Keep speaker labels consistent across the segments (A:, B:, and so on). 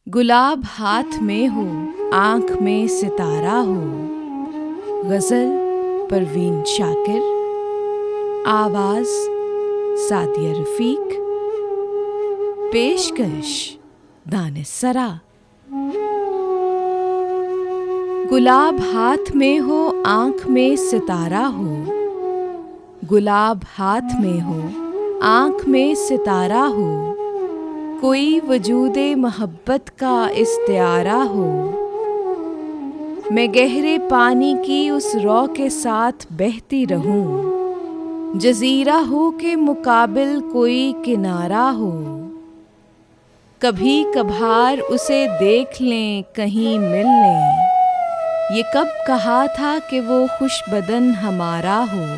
A: गुलाब हाथ में हो, आँख में सितारा हो। गज़ल परवीन शाकिर, आवाज़ सादिया रफ़ीक, पेशकश दानिश सरा। गुलाब हाथ में हो, आँख में सितारा हो। गुलाब हाथ में हो, आँख में सितारा हो। कोई वजूदे मोहब्बत का इस्तिआरा हो। मैं गहरे पानी की उस रौ के साथ बहती रहूं। जज़ीरा हो के मुकाबिल कोई किनारा हो। कभी कभार उसे देख लें, कहीं मिल लें। ये कब कहा था कि वो खुशबदन हमारा हो।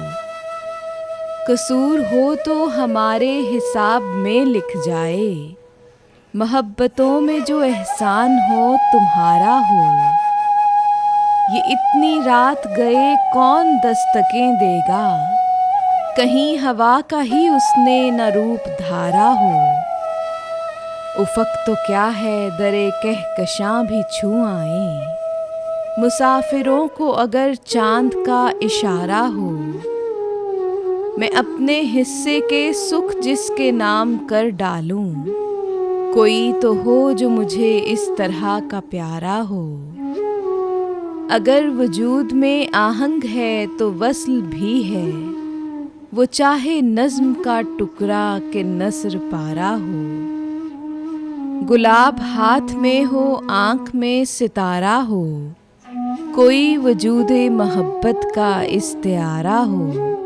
A: कसूर हो तो हमारे हिसाब में लिख जाए। मोहब्बतों में जो एहसान हो तुम्हारा हो। ये इतनी रात गए कौन दस्तकें देगा। कहीं हवा का ही उसने न रूप धारा हो। उफ़क़ तो क्या है दरे कहकशां भी छू आए। मुसाफिरों को अगर चाँद का इशारा हो। मैं अपने हिस्से के सुख जिसके नाम कर डालूं। कोई तो हो जो मुझे इस तरह का प्यारा हो। अगर वजूद में आहंग है तो वस्ल भी है। वो चाहे नज़्म का टुकड़ा के नस्र पारा हो। गुलाब हाथ में हो, आँख में सितारा हो। कोई वजूदे मोहब्बत का इस्तिआरा हो।